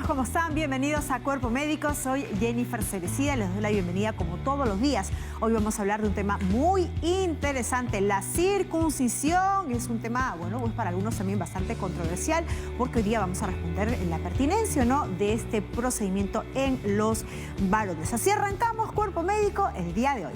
amigos, ¿cómo están? Bienvenidos a Cuerpo Médico. Soy Jennifer Cereceda, les doy la bienvenida como todos los días. Hoy vamos a hablar de un tema muy interesante, la circuncisión. Es un tema, bueno, pues para algunos también bastante controversial, porque hoy día vamos a responder en la pertinencia o no de este procedimiento en los varones. Así arrancamos Cuerpo Médico el día de hoy.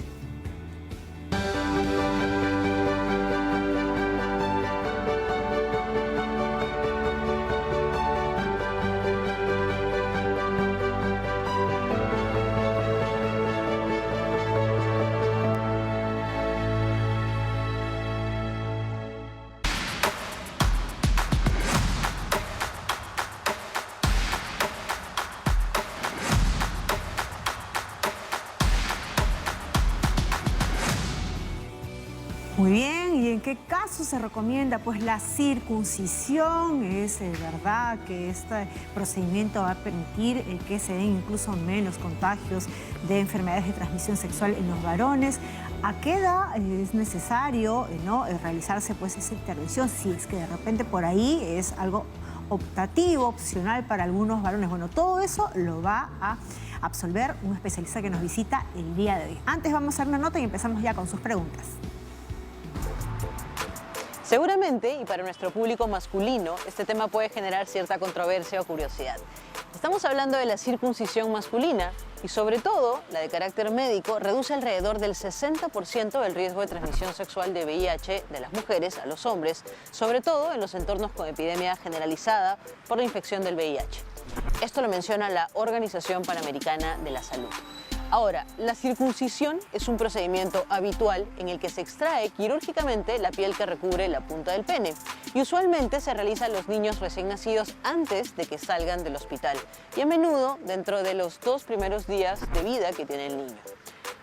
Muy bien, ¿y en qué caso se recomienda? Pues la circuncisión. Es verdad que este procedimiento va a permitir que se den incluso menos contagios de enfermedades de transmisión sexual en los varones. ¿A qué edad es necesario realizarse pues esa intervención? Si es que de repente por ahí es algo optativo, opcional para algunos varones. Bueno, todo eso lo va a absolver un especialista que nos visita el día de hoy. Antes vamos a hacer una nota y empezamos ya con sus preguntas. Seguramente, y para nuestro público masculino, este tema puede generar cierta controversia o curiosidad. Estamos hablando de la circuncisión masculina y, sobre todo, la de carácter médico reduce alrededor del 60% el riesgo de transmisión sexual de VIH de las mujeres a los hombres, sobre todo en los entornos con epidemia generalizada por la infección del VIH. Esto lo menciona la Organización Panamericana de la Salud. Ahora, la circuncisión es un procedimiento habitual en el que se extrae quirúrgicamente la piel que recubre la punta del pene y usualmente se realiza a los niños recién nacidos antes de que salgan del hospital y a menudo dentro de los 2 primeros días de vida que tiene el niño.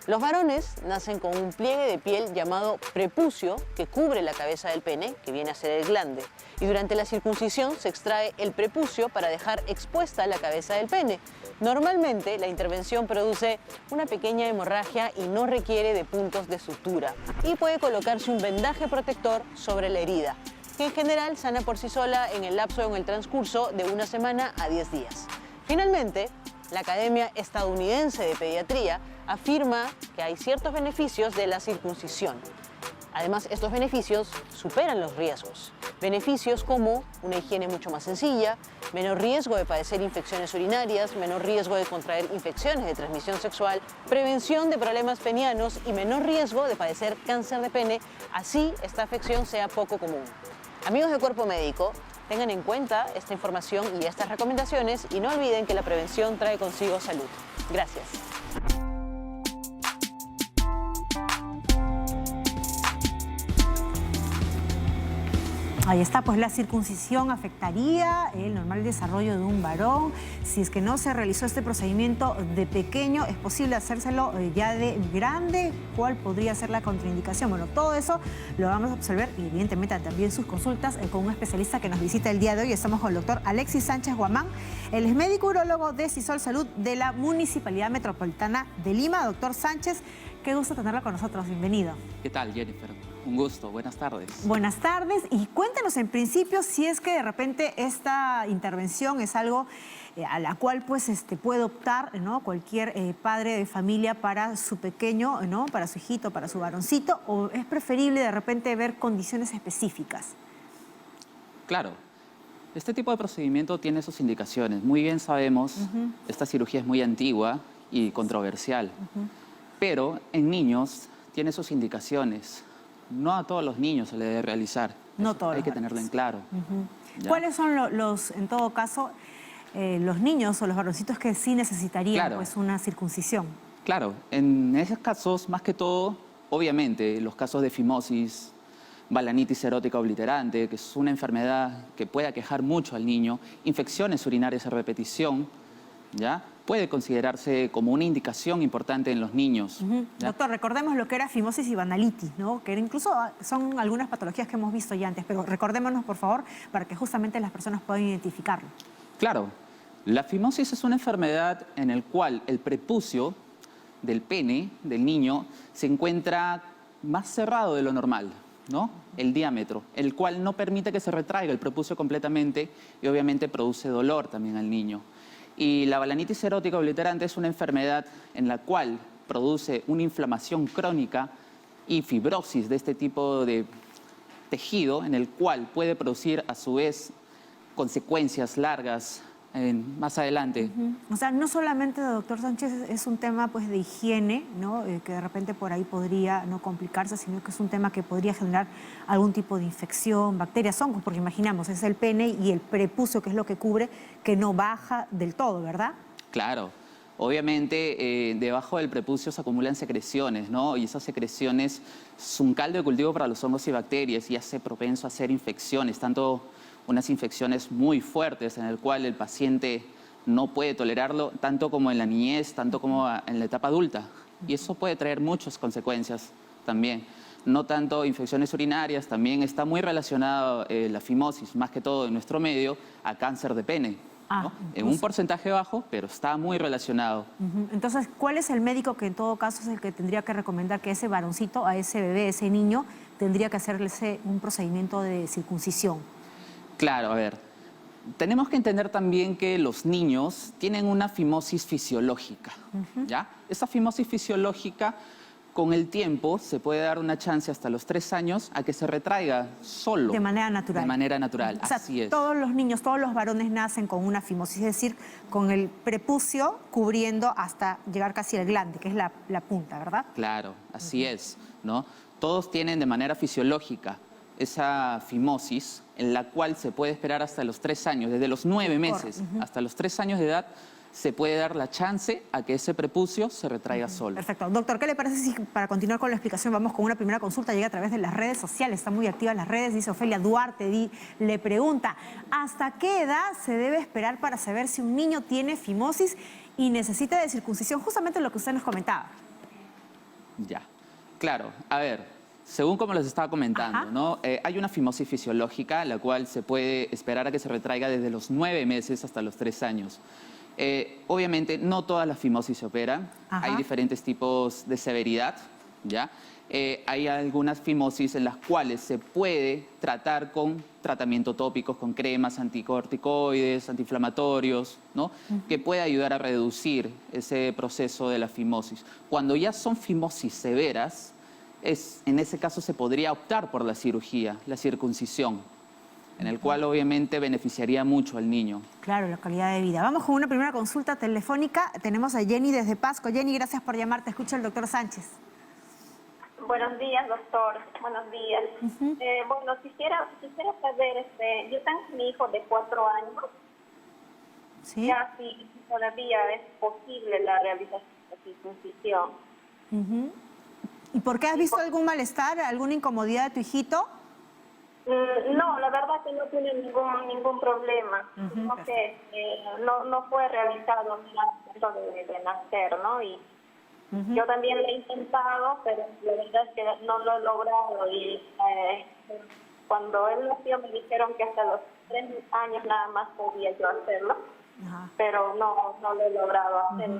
Los varones nacen con un pliegue de piel llamado prepucio que cubre la cabeza del pene, que viene a ser el glande, y durante la circuncisión se extrae el prepucio para dejar expuesta la cabeza del pene. Normalmente la intervención produce una pequeña hemorragia y no requiere de puntos de sutura y puede colocarse un vendaje protector sobre la herida, que en general sana por sí sola en el lapso o en el transcurso de 1 semana a 10 días. Finalmente, la Academia Estadounidense de Pediatría afirma que hay ciertos beneficios de la circuncisión. Además, estos beneficios superan los riesgos. Beneficios como una higiene mucho más sencilla, menor riesgo de padecer infecciones urinarias, menor riesgo de contraer infecciones de transmisión sexual, prevención de problemas penianos y menor riesgo de padecer cáncer de pene, así esta afección sea poco común. Amigos de Cuerpo Médico, tengan en cuenta esta información y estas recomendaciones y no olviden que la prevención trae consigo salud. Gracias. Ahí está, pues la circuncisión afectaría el normal desarrollo de un varón. Si es que no se realizó este procedimiento de pequeño, ¿es posible hacérselo ya de grande? ¿Cuál podría ser la contraindicación? Bueno, todo eso lo vamos a observar y evidentemente también sus consultas con un especialista que nos visita el día de hoy. Estamos con el doctor Alexis Sánchez Guamán. Él es médico urólogo de Sisol Salud de la Municipalidad Metropolitana de Lima. Doctor Sánchez, qué gusto tenerlo con nosotros. Bienvenido. ¿Qué tal, Jennifer? Un gusto. Buenas tardes. Buenas tardes. Y cuéntenos en principio si es que de repente esta intervención es algo a la cual pues puede optar, ¿no?, cualquier padre de familia para su pequeño, ¿no?, para su hijito, para su varoncito, o es preferible de repente ver condiciones específicas. Claro. Este tipo de procedimiento tiene sus indicaciones. Muy bien sabemos, esta cirugía es muy antigua y controversial, pero en niños tiene sus indicaciones. No a todos los niños se le debe realizar. No todos. Hay que tenerlo en claro. ¿Cuáles son en todo caso, los niños o los varoncitos que sí necesitarían pues una circuncisión? Claro, en esos casos, más que todo, obviamente, los casos de fimosis, balanitis erótica obliterante, que es una enfermedad que puede aquejar mucho al niño, infecciones urinarias a repetición, ¿ya?, puede considerarse como una indicación importante en los niños. Doctor, recordemos lo que era fimosis y banalitis, ¿no?, que incluso son algunas patologías que hemos visto ya antes, pero recordémonos, por favor, para que justamente las personas puedan identificarlo. Claro, la fimosis es una enfermedad en la cual el prepucio del pene del niño se encuentra más cerrado de lo normal, ¿no?, el diámetro, el cual no permite que se retraiga el prepucio completamente y obviamente produce dolor también al niño. Y la balanitis erótica obliterante es una enfermedad en la cual produce una inflamación crónica y fibrosis de este tipo de tejido, en el cual puede producir a su vez consecuencias largas más adelante. O sea, no solamente, doctor Sánchez, es un tema pues de higiene, ¿no? Que de repente por ahí podría no complicarse, sino que es un tema que podría generar algún tipo de infección, bacterias, hongos, porque imaginamos, es el pene y el prepucio, que es lo que cubre, que no baja del todo, ¿verdad? Claro. Obviamente, debajo del prepucio se acumulan secreciones, ¿no? Y esas secreciones son un caldo de cultivo para los hongos y bacterias y hace propenso a hacer infecciones, tanto unas infecciones muy fuertes en el cual el paciente no puede tolerarlo, tanto como en la niñez, tanto como en la etapa adulta. Y eso puede traer muchas consecuencias también. No tanto infecciones urinarias, también está muy relacionado la fimosis, más que todo en nuestro medio, a cáncer de pene. ¿no? En un porcentaje bajo, pero está muy relacionado. Entonces, ¿cuál es el médico que en todo caso es el que tendría que recomendar que ese varoncito, a ese bebé, ese niño, tendría que hacerle un procedimiento de circuncisión? Claro, a ver, tenemos que entender también que los niños tienen una fimosis fisiológica, ¿ya? Esa fimosis fisiológica, con el tiempo, se puede dar una chance hasta los 3 años a que se retraiga solo. De manera natural. De manera natural, o sea, así es. Todos los niños, todos los varones nacen con una fimosis, es decir, con el prepucio cubriendo hasta llegar casi al glande, que es la punta, ¿verdad? Claro, así es, ¿no? Todos tienen de manera fisiológica esa fimosis, en la cual se puede esperar hasta los 3 años, desde los 9 meses hasta los 3 años de edad, se puede dar la chance a que ese prepucio se retraiga solo. Perfecto. Doctor, ¿qué le parece si para continuar con la explicación vamos con una primera consulta? Llega a través de las redes sociales, están muy activas las redes, dice Ofelia Duarte, le pregunta, ¿hasta qué edad se debe esperar para saber si un niño tiene fimosis y necesita de circuncisión? Justamente lo que usted nos comentaba. Ya, claro, a ver. Según como les estaba comentando, ¿no? Hay una fimosis fisiológica, la cual se puede esperar a que se retraiga desde los 9 meses hasta los 3 años. Obviamente, no todas las fimosis se operan. Hay diferentes tipos de severidad, ¿ya? Hay algunas fimosis en las cuales se puede tratar con tratamiento tópicos, con cremas anticorticoides, antiinflamatorios, ¿no? Que puede ayudar a reducir ese proceso de la fimosis. Cuando ya son fimosis severas, en ese caso se podría optar por la cirugía, la circuncisión, en el cual obviamente beneficiaría mucho al niño. Claro, la calidad de vida. Vamos con una primera consulta telefónica. Tenemos a Jenny desde Pasco. Jenny, gracias por llamar. Te escucha el doctor Sánchez. Buenos días, doctor. Buenos días. Bueno, quisiera saber, yo tengo mi hijo de 4 años. ¿Sí? Ya si todavía es posible la realización de circuncisión. ¿Y por qué has visto algún malestar, alguna incomodidad de tu hijito? No, la verdad que no tiene ningún problema. Sino que no fue realizado antes de nacer, ¿no? Y yo también lo he intentado, pero la verdad es que no lo he logrado. Y cuando él nació me dijeron que hasta los 3 años nada más podía yo hacerlo, pero no lo he logrado hacer.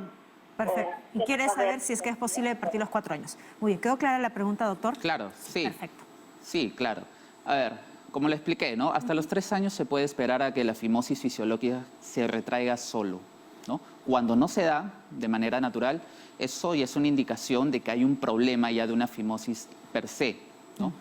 Perfecto. ¿Y quieres saber si es que es posible a partir de los 4 años? Muy bien, ¿quedó clara la pregunta, doctor? Claro, sí. Perfecto. Sí, claro. A ver, como le expliqué, ¿no? Hasta los 3 años se puede esperar a que la fimosis fisiológica se retraiga solo, ¿no? Cuando no se da de manera natural, eso ya es una indicación de que hay un problema ya de una fimosis per se, ¿no?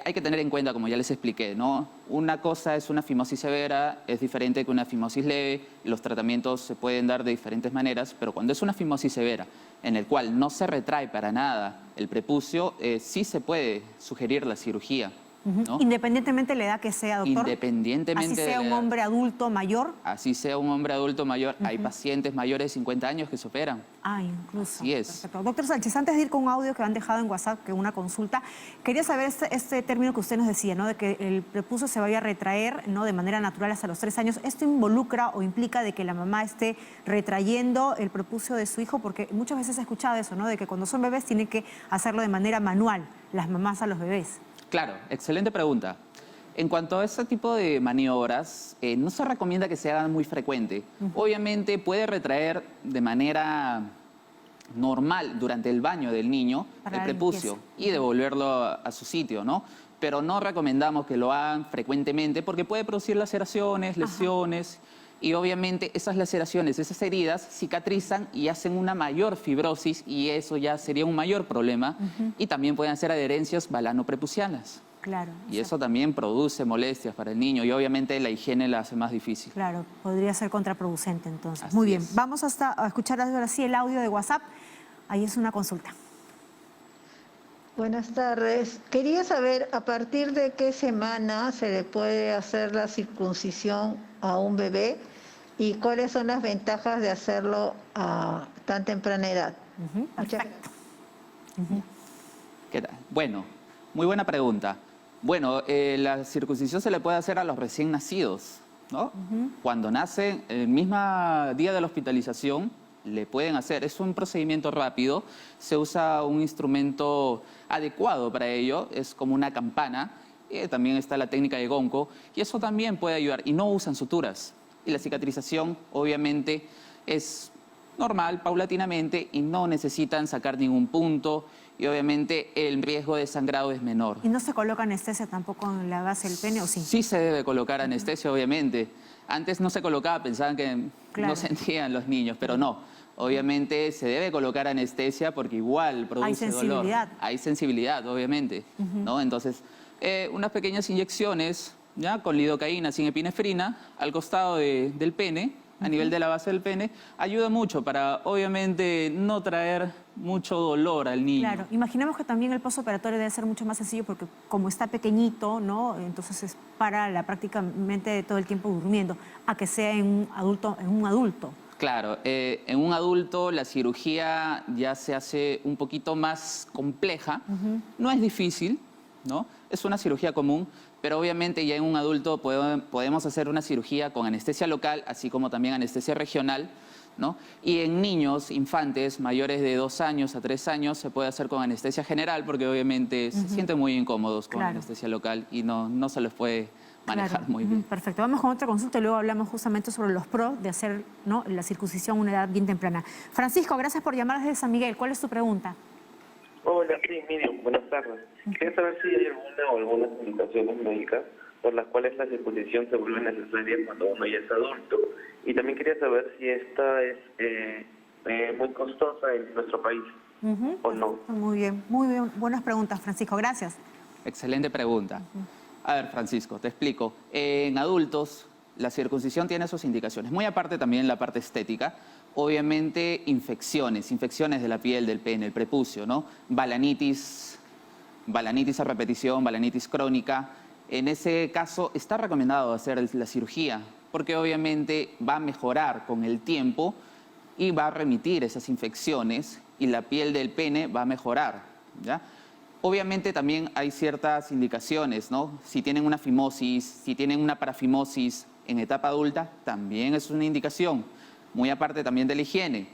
Hay que tener en cuenta, como ya les expliqué, ¿no? Una cosa es una fimosis severa, es diferente que una fimosis leve, los tratamientos se pueden dar de diferentes maneras, pero cuando es una fimosis severa, en el cual no se retrae para nada el prepucio, sí se puede sugerir la cirugía, ¿no? Independientemente de la edad que sea, doctor. Independientemente así sea de la un edad. hombre adulto mayor. Así sea un hombre adulto mayor, hay pacientes mayores de 50 años que se operan. Ah, incluso. Así es. Perfecto. Doctor Sánchez, antes de ir con un audio que han dejado en WhatsApp, que una consulta, quería saber este término que usted nos decía, ¿no? De que el prepucio se vaya a retraer, ¿no? De manera natural hasta los 3 años. ¿Esto involucra o implica de que la mamá esté retrayendo el prepucio de su hijo? Porque muchas veces he escuchado eso, ¿no? De que cuando son bebés tienen que hacerlo de manera manual, las mamás a los bebés. Claro, excelente pregunta. En cuanto a ese tipo de maniobras, no se recomienda que se hagan muy frecuente. Obviamente puede retraer de manera normal durante el baño del niño el prepucio y devolverlo a su sitio, ¿no? Pero no recomendamos que lo hagan frecuentemente porque puede producir laceraciones, lesiones y obviamente esas laceraciones, esas heridas cicatrizan y hacen una mayor fibrosis y eso ya sería un mayor problema. Y también pueden ser adherencias balanoprepucianas. Claro. Y eso también produce molestias para el niño y obviamente la higiene la hace más difícil. Claro, podría ser contraproducente entonces. Así Muy bien, es. vamos a escuchar ahora sí el audio de WhatsApp. Ahí es una consulta. Buenas tardes. Quería saber a partir de qué semana se le puede hacer la circuncisión a un bebé y cuáles son las ventajas de hacerlo a tan temprana edad. Muchas Perfecto. ¿Qué tal? Bueno, muy buena pregunta. Bueno, la circuncisión se le puede hacer a los recién nacidos, ¿no? Cuando nacen, el mismo día de la hospitalización, le pueden hacer. Es un procedimiento rápido, se usa un instrumento adecuado para ello, es como una campana, también está la técnica de Gonco, y eso también puede ayudar, y no usan suturas. Y la cicatrización, obviamente, es normal, paulatinamente, y no necesitan sacar ningún punto, y obviamente el riesgo de sangrado es menor. ¿Y no se coloca anestesia tampoco en la base del pene o sí? Sí se debe colocar anestesia, obviamente. Antes no se colocaba, pensaban que Claro. no sentían los niños, pero no. Obviamente se debe colocar anestesia porque igual produce sensibilidad. dolor. Hay sensibilidad, obviamente. ¿No? Entonces, unas pequeñas inyecciones, ¿ya? Con lidocaína sin epinefrina al costado del pene, a nivel de la base del pene, ayuda mucho para, obviamente, no traer mucho dolor al niño. Claro, imaginemos que también el postoperatorio debe ser mucho más sencillo porque como está pequeñito, ¿no? Entonces es para prácticamente todo el tiempo durmiendo, a que sea en un adulto. Claro, en un adulto la cirugía ya se hace un poquito más compleja. No es difícil, ¿no? Es una cirugía común, pero obviamente ya en un adulto podemos hacer una cirugía con anestesia local, así como también anestesia regional, ¿no? Y en niños, infantes mayores de 2 años a 3 años se puede hacer con anestesia general porque obviamente se sienten muy incómodos con Claro. anestesia local y no se les puede manejar Claro. muy bien. Perfecto, vamos con otra consulta y luego hablamos justamente sobre los pros de hacer, ¿no?, la circuncisión a una edad bien temprana. Francisco, gracias por llamar desde San Miguel. ¿Cuál es tu pregunta? Hola, sí, Miriam, buenas tardes. Quería saber si hay algunas indicaciones médicas por las cuales la circuncisión se vuelve necesaria cuando uno ya es adulto. Y también quería saber si esta es muy costosa en nuestro país o no. Muy bien, buenas preguntas, Francisco, gracias. Excelente pregunta. A ver, Francisco, te explico. En adultos, la circuncisión tiene sus indicaciones. Muy aparte también la parte estética. Obviamente, infecciones de la piel, del pene, el prepucio, ¿no? Balanitis a repetición, balanitis crónica. En ese caso, está recomendado hacer la cirugía, porque obviamente va a mejorar con el tiempo y va a remitir esas infecciones y la piel del pene va a mejorar, ¿ya? Obviamente también hay ciertas indicaciones, ¿no? Si tienen una fimosis, si tienen una parafimosis en etapa adulta, también es una indicación, muy aparte también de la higiene.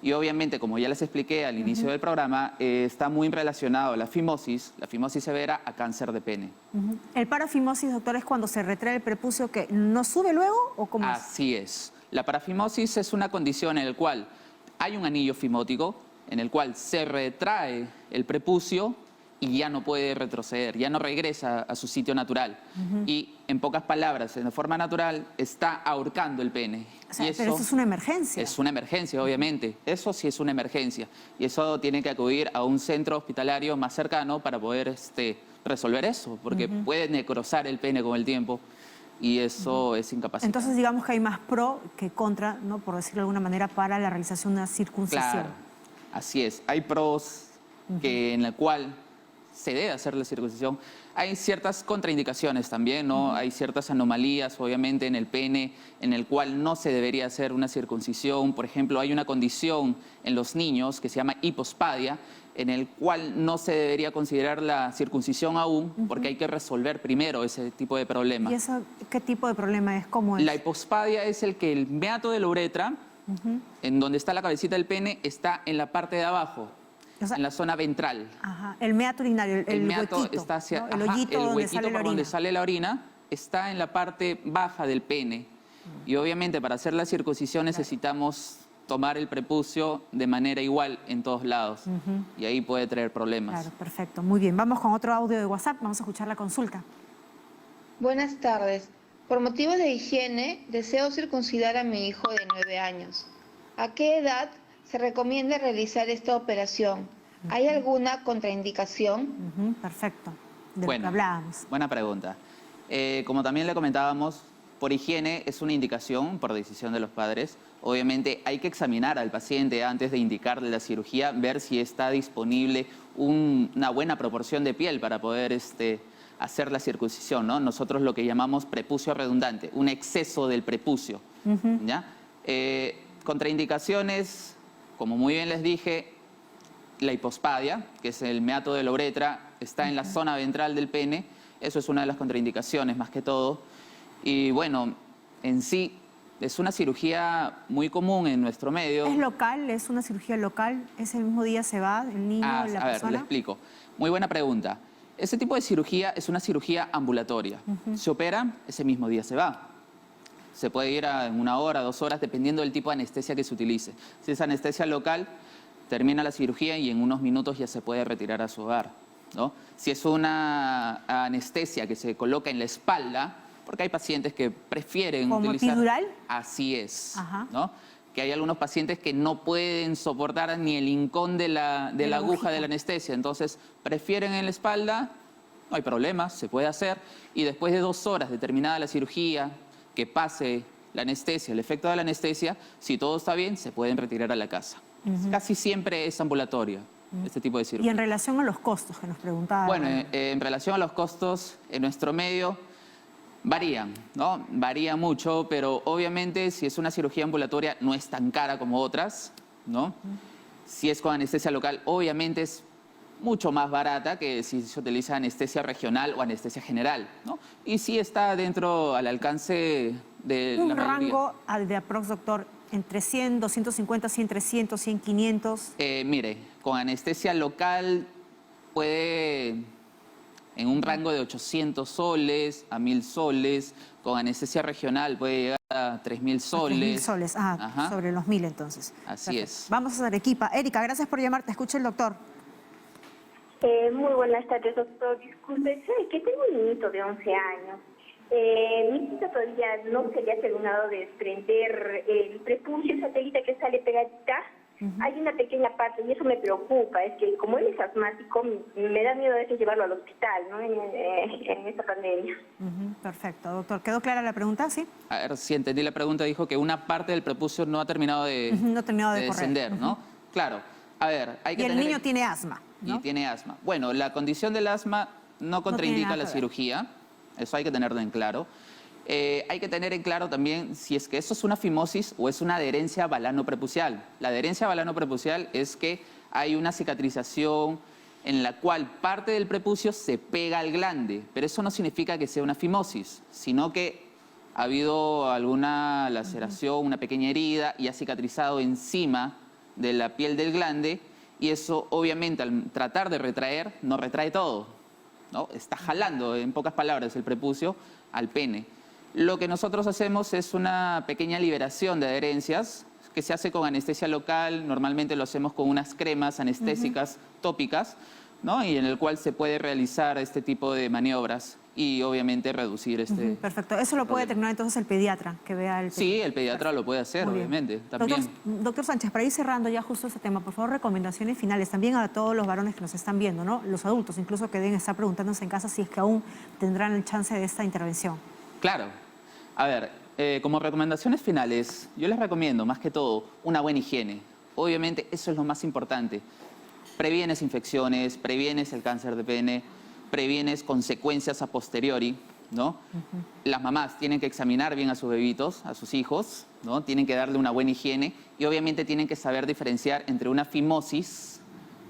Y obviamente, como ya les expliqué al inicio del programa, está muy relacionado la fimosis severa a cáncer de pene. ¿El parafimosis, doctor, es cuando se retrae el prepucio que no sube luego o cómo es? Así es. La parafimosis es una condición en la cual hay un anillo fimótico, en el cual se retrae el prepucio y ya no puede retroceder, ya no regresa a su sitio natural. Y en pocas palabras, en forma natural, está ahorcando el pene. O sea, y pero eso es una emergencia. Es una emergencia, obviamente. Eso sí es una emergencia. Y eso tiene que acudir a un centro hospitalario más cercano para poder resolver eso, porque puede necrosar el pene con el tiempo y eso es incapacitante. Entonces, digamos que hay más pro que contra, ¿no?, por decirlo de alguna manera, para la realización de una circuncisión. Claro, así es. Hay pros en la cual se debe hacer la circuncisión. Hay ciertas contraindicaciones también, ¿no? Hay ciertas anomalías, obviamente, en el pene, en el cual no se debería hacer una circuncisión. Por ejemplo, hay una condición en los niños que se llama hipospadia, en el cual no se debería considerar la circuncisión aún, porque hay que resolver primero ese tipo de problema. ¿Y eso qué tipo de problema es? ¿Cómo es? La hipospadia es el que el meato de la uretra, en donde está la cabecita del pene, está en la parte de abajo, O sea, en la zona ventral. Ajá, el meato urinario, el meato huequito, está hacia, ¿no? El ajá, hoyito el donde huequito sale la por orina. donde sale la orina está en la parte baja del pene. Y obviamente para hacer la circuncisión necesitamos tomar el prepucio de manera igual en todos lados. Y ahí puede traer problemas. Claro, perfecto. Muy bien. Vamos con otro audio de WhatsApp. Vamos a escuchar la consulta. Buenas tardes. Por motivos de higiene, deseo circuncidar a mi hijo de 9 años. ¿A qué edad se recomienda realizar esta operación? ¿Hay alguna contraindicación? Perfecto, de lo que Bueno, hablábamos. buena pregunta. Como también le comentábamos, por higiene es una indicación por decisión de los padres. Obviamente hay que examinar al paciente antes de indicarle la cirugía, ver si está disponible una buena proporción de piel para poder hacer la circuncisión, ¿no? Nosotros lo que llamamos prepucio redundante, un exceso del prepucio, ¿ya? Contraindicaciones, como muy bien les dije, la hipospadia, que es el meato de la uretra, está en la zona ventral del pene. Eso es una de las contraindicaciones, más que todo. Y bueno, en sí, es una cirugía muy común en nuestro medio. ¿Es local? ¿Es una cirugía local? ¿Ese mismo día se va el niño, la persona? A ver, le explico. Muy buena pregunta. Ese tipo de cirugía es una cirugía ambulatoria. Se opera, ese mismo día se va. Se puede ir en 1 hora, 2 horas, dependiendo del tipo de anestesia que se utilice. Si es anestesia local, termina la cirugía y en unos minutos ya se puede retirar a su hogar, ¿no? Si es una anestesia que se coloca en la espalda, porque hay pacientes que prefieren ¿Como utilizar... epidural? Así es, Ajá. ¿no? Que hay algunos pacientes que no pueden soportar ni el hincón de la aguja agujita. de la anestesia, entonces prefieren en la espalda, no hay problema, se puede hacer, y después de 2 horas de terminada la cirugía, que pase la anestesia, el efecto de la anestesia, si todo está bien, se pueden retirar a la casa. Casi siempre es ambulatoria este tipo de cirugía. Y en relación a los costos que nos preguntaba. Bueno, en relación a los costos, en nuestro medio varían, ¿no? Varía mucho, pero obviamente si es una cirugía ambulatoria no es tan cara como otras, ¿no? Si es con anestesia local, obviamente es mucho más barata que si se utiliza anestesia regional o anestesia general, ¿no? Y sí está dentro al alcance de un la mayoría. rango de aprox, doctor, entre 100, 250, 100, 300, 100, 500. Mire, con anestesia local puede en un rango de 800 soles a 1000 soles, con anestesia regional puede llegar a 3000 soles. 3000 soles, Ajá. sobre los 1000 entonces. Así es. Vamos a Arequipa. Erika, gracias por llamarte. Escucha el doctor. Muy buenas tardes, doctor. Disculpe, ¿sabe que tengo un niñito de 11 años? Mi niño todavía no se le ha terminado de desprender el prepucio, esa telita que sale pegadita. Hay una pequeña parte y eso me preocupa. Es que como él es asmático, me da miedo a veces llevarlo al hospital, ¿no? En esta pandemia. Perfecto, doctor. ¿Quedó clara la pregunta? Sí. A ver, si entendí la pregunta, dijo que una parte del prepucio no ha terminado de, No ha terminado de correr. descender, ¿no? Claro. A ver, hay que Y el tener... niño tiene asma, ¿no? Y tiene asma. Bueno, la condición del asma no contraindica nada la que ver. cirugía. Eso hay que tenerlo en claro. Hay que tener en claro también si es que eso es una fimosis o es una adherencia balanoprepucial. La adherencia balanoprepucial es que hay una cicatrización en la cual parte del prepucio se pega al glande, pero eso no significa que sea una fimosis, sino que ha habido alguna laceración, una pequeña herida y ha cicatrizado encima de la piel del glande, y eso obviamente al tratar de retraer, no retrae todo, ¿no? Está jalando, en pocas palabras, el prepucio al pene. Lo que nosotros hacemos es una pequeña liberación de adherencias que se hace con anestesia local, normalmente lo hacemos con unas cremas anestésicas tópicas, ¿no? Y en el cual se puede realizar este tipo de maniobras y obviamente reducir este... Perfecto. Eso lo puede determinar entonces el pediatra, que vea el... Sí, el pediatra lo puede hacer, Muy bien. obviamente. También... Doctor Sánchez, para ir cerrando ya justo ese tema, por favor, recomendaciones finales también a todos los varones que nos están viendo, ¿no? Los adultos, incluso que deben estar preguntándose en casa si es que aún tendrán el chance de esta intervención. Claro. A ver, como recomendaciones finales, yo les recomiendo, más que todo, una buena higiene. Obviamente, eso es lo más importante. Previenes infecciones, previenes el cáncer de pene, previenes consecuencias a posteriori, ¿no? Las mamás tienen que examinar bien a sus bebitos, a sus hijos, ¿no? Tienen que darle una buena higiene y obviamente tienen que saber diferenciar entre una fimosis,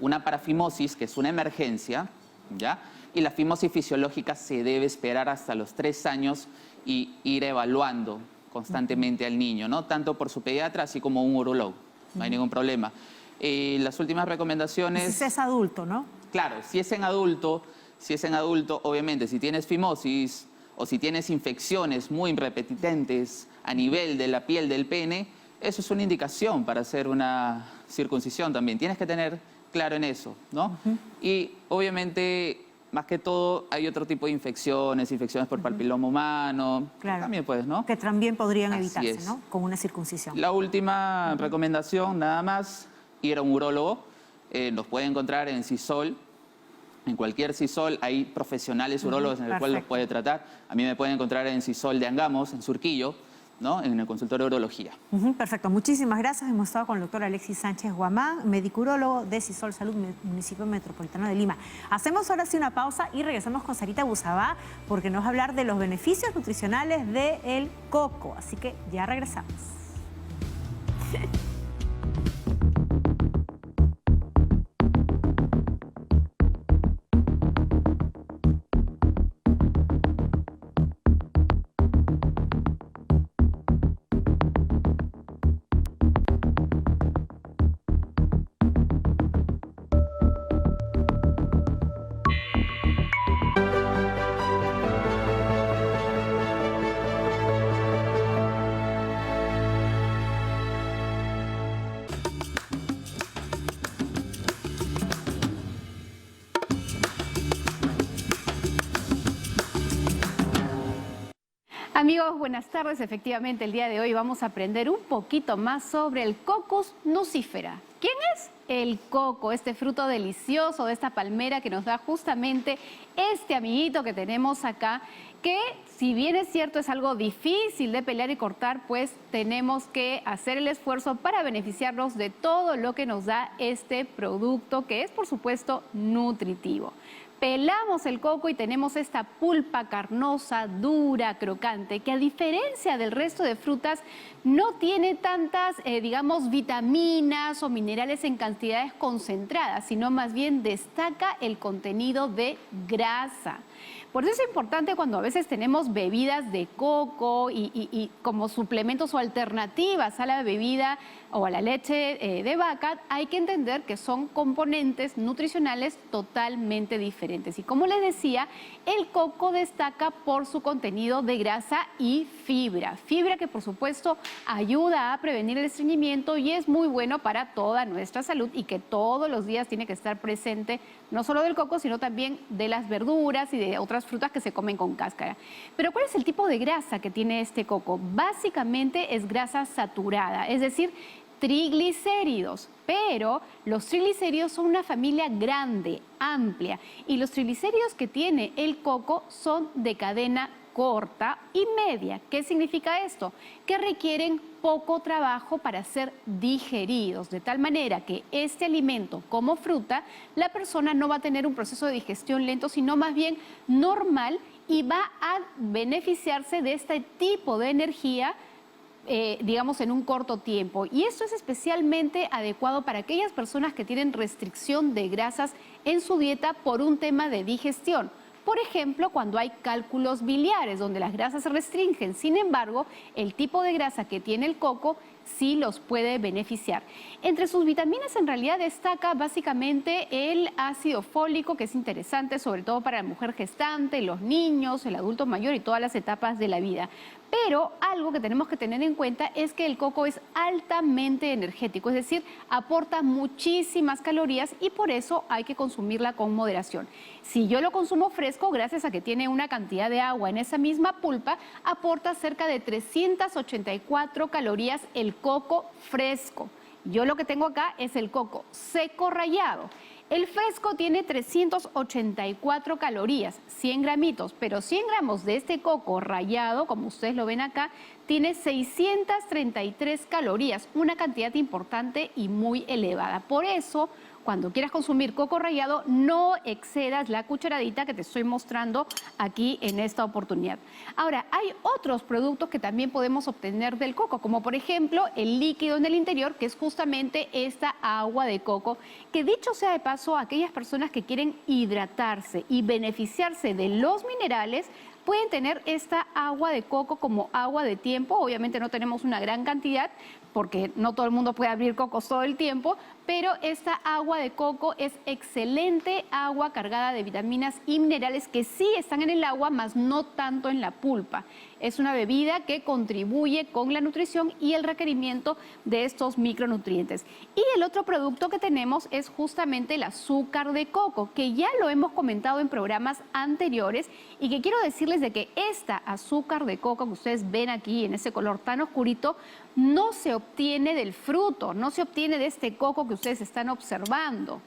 una parafimosis, que es una emergencia, ¿ya? Y la fimosis fisiológica se debe esperar hasta los 3 años y ir evaluando constantemente al niño, ¿no? Tanto por su pediatra así como un urólogo, no hay ningún problema. Las últimas recomendaciones... Si es adulto, ¿no? Claro, si es en adulto, obviamente, si tienes fimosis o si tienes infecciones muy repetitentes a nivel de la piel del pene, eso es una indicación para hacer una circuncisión también. Tienes que tener claro en eso, ¿no? Y obviamente más que todo hay otro tipo de infecciones por papiloma humano, Claro. también pues, ¿no? Que también podrían Así evitarse, es. ¿no? Con una circuncisión. La última recomendación, nada más, ir a un urólogo. Nos puede encontrar en CISOL. En cualquier CISOL hay profesionales urólogos en el cual los Perfecto. puede tratar. A mí me pueden encontrar en CISOL de Angamos, en Surquillo, ¿no? En el consultorio de urología. Perfecto, muchísimas gracias. Hemos estado con el doctor Alexis Sánchez Guamán, médico urólogo de CISOL Salud, municipio metropolitano de Lima. Hacemos ahora sí una pausa y regresamos con Sarita Busabá porque nos va a hablar de los beneficios nutricionales del coco. Así que ya regresamos. Amigos, buenas tardes. Efectivamente, el día de hoy vamos a aprender un poquito más sobre el Cocos nucifera. ¿Quién es? El coco, este fruto delicioso de esta palmera que nos da justamente este amiguito que tenemos acá, que si bien es cierto es algo difícil de pelear y cortar, pues tenemos que hacer el esfuerzo para beneficiarnos de todo lo que nos da este producto, que es por supuesto nutritivo. Pelamos el coco y tenemos esta pulpa carnosa, dura, crocante, que a diferencia del resto de frutas no tiene tantas, digamos, vitaminas o minerales en cantidades concentradas, sino más bien destaca el contenido de grasa. Por eso es importante cuando a veces tenemos bebidas de coco y como suplementos o alternativas a la bebida o a la leche de vaca, hay que entender que son componentes nutricionales totalmente diferentes. Y como les decía, el coco destaca por su contenido de grasa y fibra. Fibra que por supuesto ayuda a prevenir el estreñimiento y es muy bueno para toda nuestra salud y que todos los días tiene que estar presente no solo del coco, sino también de las verduras y de otras frutas que se comen con cáscara. Pero ¿cuál es el tipo de grasa que tiene este coco? Básicamente es grasa saturada, es decir, triglicéridos, pero los triglicéridos son una familia grande, amplia, y los triglicéridos que tiene el coco son de cadena corta y media. ¿Qué significa esto? Que requieren poco trabajo para ser digeridos, de tal manera que este alimento como fruta, la persona no va a tener un proceso de digestión lento, sino más bien normal y va a beneficiarse de este tipo de energía digamos, en un corto tiempo. Y esto es especialmente adecuado para aquellas personas que tienen restricción de grasas en su dieta por un tema de digestión. Por ejemplo, cuando hay cálculos biliares, donde las grasas se restringen. Sin embargo, el tipo de grasa que tiene el coco sí los puede beneficiar. Entre sus vitaminas en realidad destaca básicamente el ácido fólico, que es interesante sobre todo para la mujer gestante, los niños, el adulto mayor y todas las etapas de la vida. Pero algo que tenemos que tener en cuenta es que el coco es altamente energético, es decir, aporta muchísimas calorías y por eso hay que consumirla con moderación. Si yo lo consumo fresco, gracias a que tiene una cantidad de agua en esa misma pulpa, aporta cerca de 384 calorías el coco fresco. Yo lo que tengo acá es el coco seco rallado. El fresco tiene 384 calorías, 100 gramitos, pero 100 gramos de este coco rallado, como ustedes lo ven acá, tiene 633 calorías, una cantidad importante y muy elevada. Por eso, cuando quieras consumir coco rallado, no excedas la cucharadita que te estoy mostrando aquí en esta oportunidad. Ahora, hay otros productos que también podemos obtener del coco, como por ejemplo el líquido en el interior, que es justamente esta agua de coco, que dicho sea de paso, aquellas personas que quieren hidratarse y beneficiarse de los minerales, pueden tener esta agua de coco como agua de tiempo. Obviamente no tenemos una gran cantidad porque no todo el mundo puede abrir cocos todo el tiempo, pero esta agua de coco es excelente agua cargada de vitaminas y minerales que sí están en el agua, mas no tanto en la pulpa. Es una bebida que contribuye con la nutrición y el requerimiento de estos micronutrientes. Y el otro producto que tenemos es justamente el azúcar de coco, que ya lo hemos comentado en programas anteriores y que quiero decirles de que esta azúcar de coco que ustedes ven aquí en ese color tan oscurito no se obtiene del fruto, no se obtiene de este coco que ustedes están observando,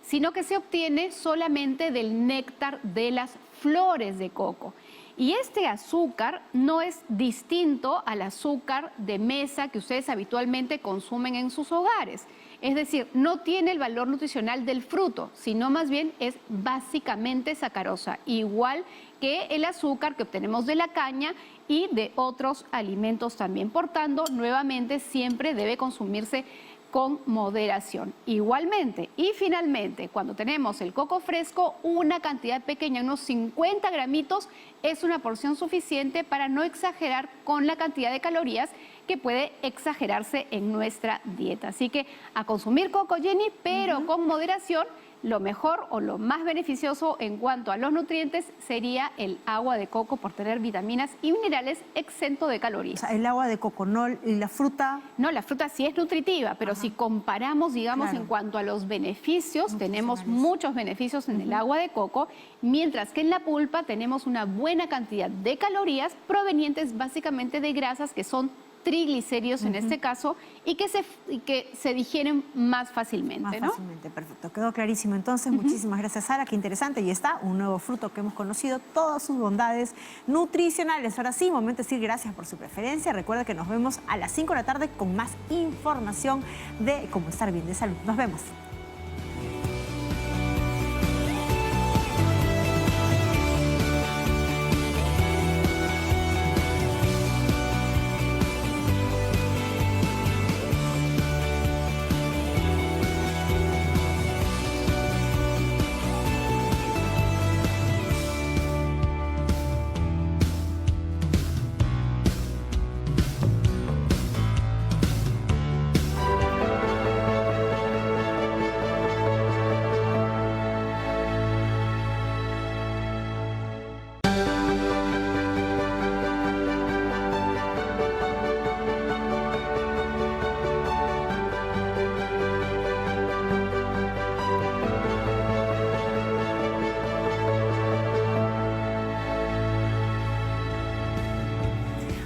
sino que se obtiene solamente del néctar de las flores de coco. Y este azúcar no es distinto al azúcar de mesa que ustedes habitualmente consumen en sus hogares. Es decir, no tiene el valor nutricional del fruto, sino más bien es básicamente sacarosa, igual que el azúcar que obtenemos de la caña y de otros alimentos también. Por tanto, nuevamente siempre debe consumirse con moderación. Igualmente, y finalmente, cuando tenemos el coco fresco, una cantidad pequeña, unos 50 gramitos, es una porción suficiente para no exagerar con la cantidad de calorías que puede exagerarse en nuestra dieta. Así que a consumir coco, Jenny, pero con moderación. Lo mejor o lo más beneficioso en cuanto a los nutrientes sería el agua de coco por tener vitaminas y minerales exento de calorías. O sea, el agua de coco, ¿no? ¿Y la fruta? No, la fruta sí es nutritiva, pero si comparamos, digamos, en cuanto a los beneficios, tenemos muchos beneficios en el agua de coco, mientras que en la pulpa tenemos una buena cantidad de calorías provenientes básicamente de grasas que son triglicéridos en este caso y que se digieren más fácilmente. Más fácilmente, perfecto. Quedó clarísimo. Entonces, muchísimas gracias, Sara. Qué interesante. Y está un nuevo fruto que hemos conocido, todas sus bondades nutricionales. Ahora sí, momento de decir gracias por su preferencia. Recuerda que nos vemos a las 5 de la tarde con más información de cómo estar bien de salud. Nos vemos.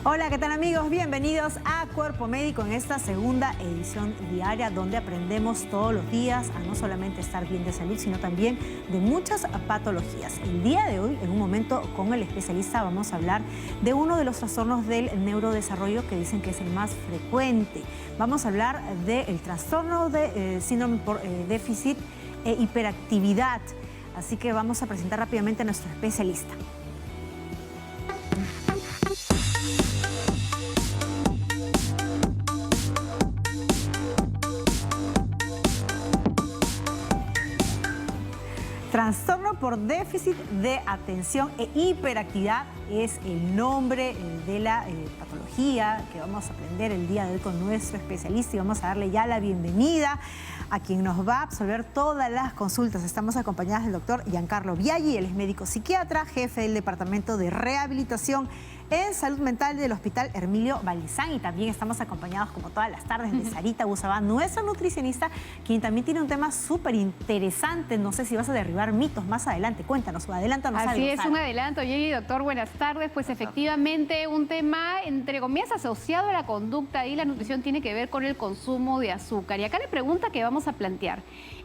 Hola, ¿qué tal amigos? Bienvenidos a Cuerpo Médico en esta segunda edición diaria donde aprendemos todos los días a no solamente estar bien de salud, sino también de muchas patologías. El día de hoy, en un momento con el especialista, vamos a hablar de uno de los trastornos del neurodesarrollo que dicen que es el más frecuente. Vamos a hablar del trastorno de síndrome por déficit e hiperactividad. Así que vamos a presentar rápidamente a nuestro especialista. Trastorno por déficit de atención e hiperactividad es el nombre de la patología que vamos a aprender el día de hoy con nuestro especialista y vamos a darle ya la bienvenida a quien nos va a absolver todas las consultas. Estamos acompañadas del doctor Giancarlo Biaggi, él es médico psiquiatra, jefe del Departamento de Rehabilitación en Salud Mental del Hospital Hermilio Valdizán, y también estamos acompañados como todas las tardes de Sarita Busabá, nuestra nutricionista, quien también tiene un tema súper interesante. No sé si vas a derribar mitos más adelante. Cuéntanos, adelántanos algo. Así es, un adelanto, Jenny. Doctor, buenas tardes. Pues efectivamente un tema, entre comillas, asociado a la conducta y la nutrición tiene que ver con el consumo de azúcar. Y acá la pregunta que vamos a plantear,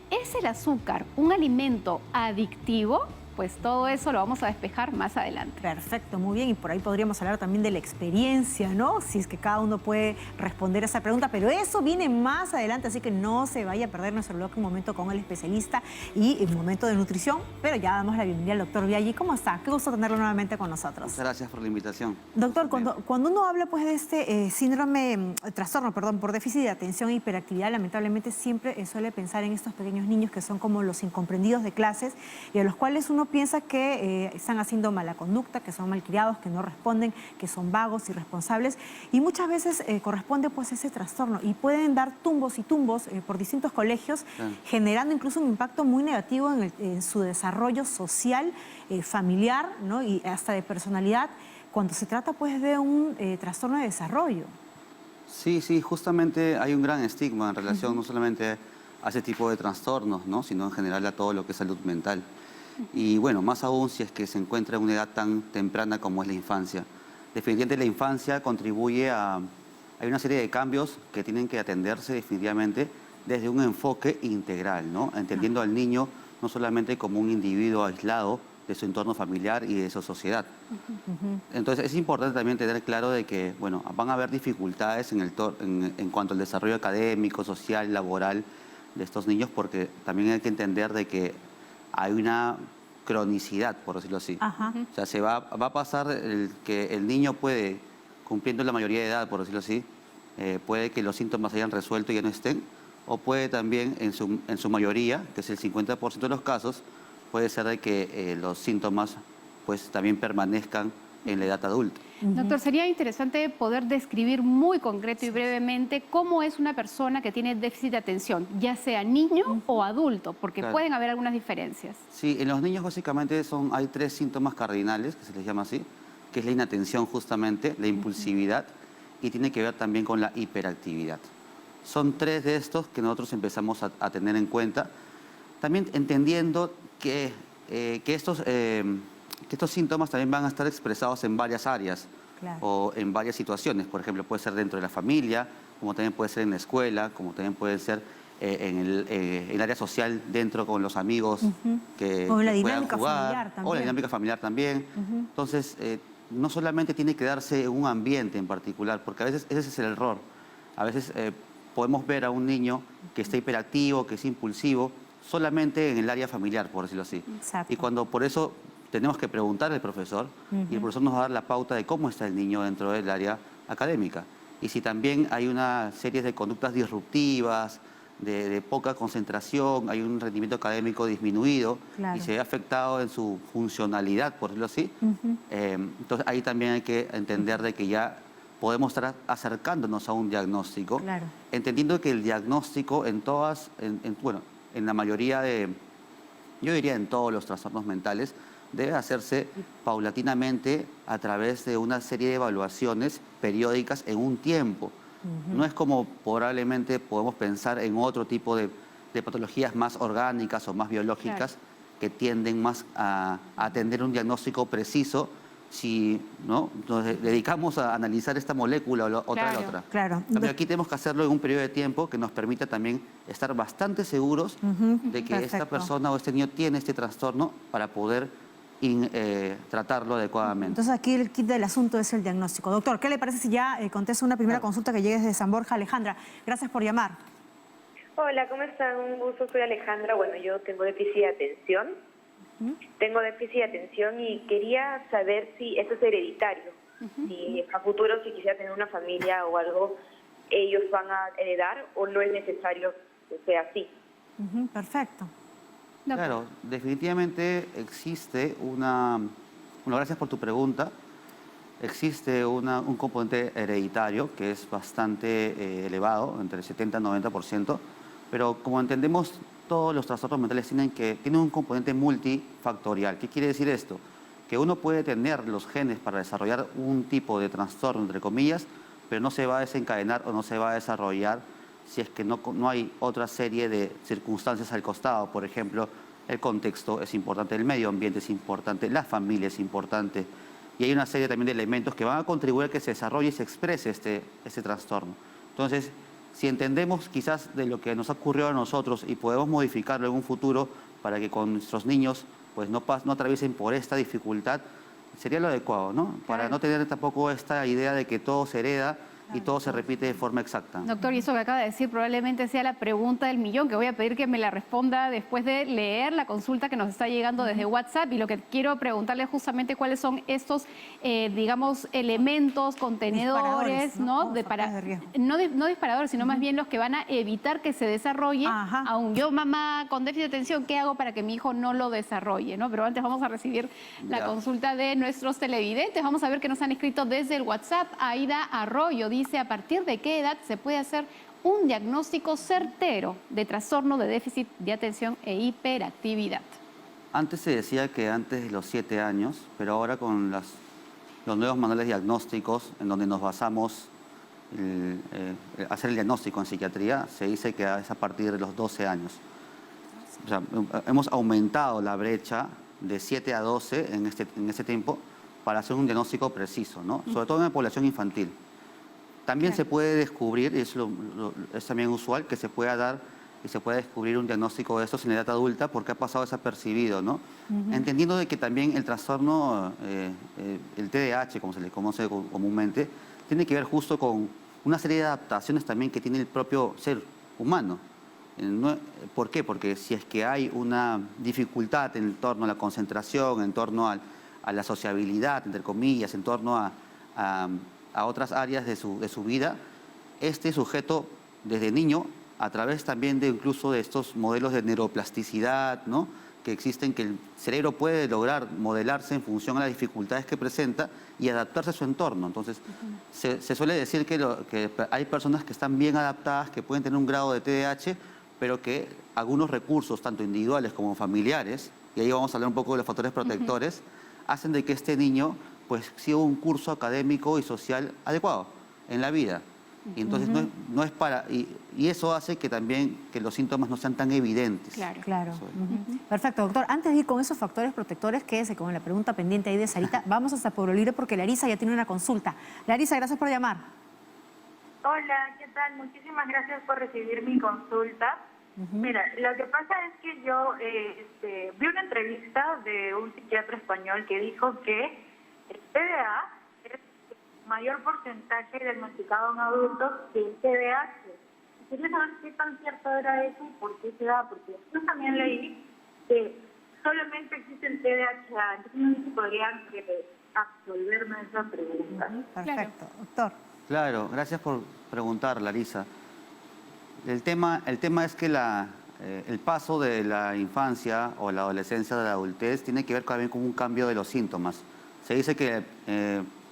¿es el azúcar un alimento adictivo? Pues todo eso lo vamos a despejar más adelante. Perfecto, muy bien. Y por ahí podríamos hablar también de la experiencia, ¿no? Si es que cada uno puede responder a esa pregunta. Pero eso viene más adelante, así que no se vaya a perder nuestro bloque un momento con el especialista y un momento de nutrición. Pero ya damos la bienvenida al doctor Biaggi. ¿Cómo está? Qué gusto tenerlo nuevamente con nosotros. Muchas gracias por la invitación. Doctor, cuando uno habla pues de este trastorno por déficit de atención e hiperactividad, lamentablemente siempre suele pensar en estos pequeños niños que son como los incomprendidos de clases y a los cuales uno piensa que están haciendo mala conducta, que son malcriados, que no responden, que son vagos, irresponsables, y muchas veces corresponde pues ese trastorno y pueden dar tumbos y tumbos por distintos colegios, generando incluso un impacto muy negativo en su desarrollo social, familiar, ¿no? Y hasta de personalidad, cuando se trata pues de un trastorno de desarrollo. Sí, sí, justamente hay un gran estigma en relación no solamente a ese tipo de trastornos, ¿no? Sino en general a todo lo que es salud mental. Y bueno, más aún si es que se encuentra en una edad tan temprana como es la infancia. Definitivamente la infancia contribuye a... Hay una serie de cambios que tienen que atenderse definitivamente desde un enfoque integral, ¿no? Entendiendo al niño no solamente como un individuo aislado de su entorno familiar y de su sociedad. Entonces es importante también tener claro de que, bueno, van a haber dificultades en cuanto al desarrollo académico, social, laboral de estos niños, porque también hay que entender de que hay una cronicidad, por decirlo así. O sea, va a pasar que el niño puede, cumpliendo la mayoría de edad, por decirlo así, puede que los síntomas hayan resuelto y ya no estén, o puede también, en su mayoría, que es el 50% de los casos, puede ser de que los síntomas pues también permanezcan en la edad adulta. Doctor, sería interesante poder describir muy concreto y brevemente cómo es una persona que tiene déficit de atención, ya sea niño o adulto, porque pueden haber algunas diferencias. Sí, en los niños básicamente hay 3 síntomas cardinales, que se les llama así, que es la inatención justamente, la impulsividad, y tiene que ver también con la hiperactividad. Son 3 de estos que nosotros empezamos a tener en cuenta, también entendiendo que estos síntomas también van a estar expresados en varias áreas o en varias situaciones. Por ejemplo, puede ser dentro de la familia, como también puede ser en la escuela, como también puede ser en el área social dentro con los amigos que o la puedan dinámica jugar, familiar también. o la dinámica familiar también. Entonces, no solamente tiene que darse un ambiente en particular, porque a veces ese es el error. A veces podemos ver a un niño que está hiperactivo, que es impulsivo, solamente en el área familiar, por decirlo así. Exacto. Y cuando por eso tenemos que preguntar al profesor, y el profesor nos va a dar la pauta de cómo está el niño dentro del área académica. Y si también hay una serie de conductas disruptivas, de poca concentración, hay un rendimiento académico disminuido y se ve afectado en su funcionalidad, por decirlo así, entonces ahí también hay que entender de que ya podemos estar acercándonos a un diagnóstico, entendiendo que el diagnóstico en la mayoría yo diría en todos los trastornos mentales, debe hacerse paulatinamente a través de una serie de evaluaciones periódicas en un tiempo. No es como probablemente podemos pensar en otro tipo de patologías más orgánicas o más biológicas que tienden más a atender un diagnóstico preciso si nos dedicamos a analizar esta molécula o otra de la otra. Pero aquí tenemos que hacerlo en un periodo de tiempo que nos permita también estar bastante seguros de que esta persona o este niño tiene este trastorno para poder tratarlo adecuadamente. Entonces aquí el kit del asunto es el diagnóstico. Doctor, ¿qué le parece si ya contesta una primera consulta que llegue desde San Borja? Alejandra, gracias por llamar. Hola, ¿cómo están? Un gusto, soy Alejandra. Bueno, yo tengo déficit de atención. Tengo déficit de atención y quería saber si eso es hereditario. Si a futuro, si quisiera tener una familia o algo, ellos van a heredar o no es necesario que sea así. Perfecto. Claro, definitivamente existe bueno, gracias por tu pregunta. Existe un componente hereditario que es bastante elevado, entre el 70 y 90%, pero como entendemos, todos los trastornos mentales tienen un componente multifactorial. ¿Qué quiere decir esto? Que uno puede tener los genes para desarrollar un tipo de trastorno, entre comillas, pero no se va a desencadenar o no se va a desarrollar si es que no hay otra serie de circunstancias al costado. Por ejemplo, el contexto es importante, el medio ambiente es importante, la familia es importante. Y hay una serie también de elementos que van a contribuir a que se desarrolle y se exprese este trastorno. Entonces, si entendemos quizás de lo que nos ha ocurrido a nosotros y podemos modificarlo en un futuro para que con nuestros niños pues no atraviesen por esta dificultad, sería lo adecuado, ¿no? Para no tener tampoco esta idea de que todo se hereda y todo se repite de forma exacta. Doctor, y eso que acaba de decir probablemente sea la pregunta del millón, que voy a pedir que me la responda después de leer la consulta que nos está llegando desde WhatsApp. Y lo que quiero preguntarle es justamente cuáles son estos, digamos, elementos, contenedores, ¿no? No disparadores, sino más bien los que van a evitar que se desarrolle. Aún yo, mamá, con déficit de atención, ¿qué hago para que mi hijo no lo desarrolle, ¿no? Pero antes vamos a recibir la consulta de nuestros televidentes. Vamos a ver que nos han escrito desde el WhatsApp. Aida Arroyo dice: ¿a partir de qué edad se puede hacer un diagnóstico certero de trastorno de déficit de atención e hiperactividad? Antes se decía que antes de los 7 años, pero ahora con los nuevos manuales diagnósticos en donde nos basamos hacer el diagnóstico en psiquiatría, se dice que es a partir de los 12 años. O sea, hemos aumentado la brecha de 7 a 12 en este tiempo para hacer un diagnóstico preciso, ¿no? Sobre todo en la población infantil. También se puede descubrir, y es también usual, que se pueda dar y se pueda descubrir un diagnóstico de estos en la edad adulta porque ha pasado desapercibido, ¿no? Entendiendo de que también el trastorno, el TDAH, como se le conoce comúnmente, tiene que ver justo con una serie de adaptaciones también que tiene el propio ser humano. ¿Por qué? Porque si es que hay una dificultad en torno a la concentración, en torno a la sociabilidad, entre comillas, en torno a otras áreas de su vida, este sujeto desde niño, a través también de incluso de estos modelos de neuroplasticidad, ¿no?, que existen, que el cerebro puede lograr modelarse en función a las dificultades que presenta y adaptarse a su entorno. Entonces, se suele decir que hay personas que están bien adaptadas, que pueden tener un grado de TDAH, pero que algunos recursos, tanto individuales como familiares, y ahí vamos a hablar un poco de los factores protectores, hacen de que este niño pues siga un curso académico y social adecuado en la vida. Y entonces no es para... Y eso hace que también que los síntomas no sean tan evidentes. Claro. Perfecto, doctor. Antes de ir con esos factores protectores, quédese con la pregunta pendiente ahí de Sarita. Vamos hasta Pueblo Libre porque Larisa ya tiene una consulta. Larisa, gracias por llamar. Hola, ¿qué tal? Muchísimas gracias por recibir mi consulta. Mira, lo que pasa es que yo vi una entrevista de un psiquiatra español que dijo que el TDA es el mayor porcentaje diagnosticado en adultos que el TDAH. Quería saber qué tan cierto era eso y por qué se da, porque yo también leí que solamente existe el TDAH, entonces no sé si podrían absolverme esa pregunta. Perfecto, doctor. Claro, gracias por preguntar, Larisa. El tema es que el paso de la infancia o la adolescencia a la adultez tiene que ver también con un cambio de los síntomas. Se dice que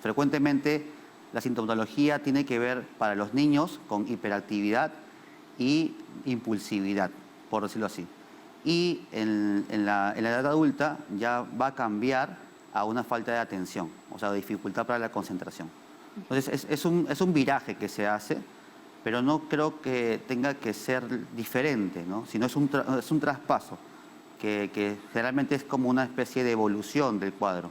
frecuentemente la sintomatología tiene que ver para los niños con hiperactividad y impulsividad, por decirlo así. Y en la edad adulta ya va a cambiar a una falta de atención, o sea, dificultad para la concentración. Entonces es un viraje que se hace, pero no creo que tenga que ser diferente, ¿no? Sino es un traspaso, que generalmente es como una especie de evolución del cuadro.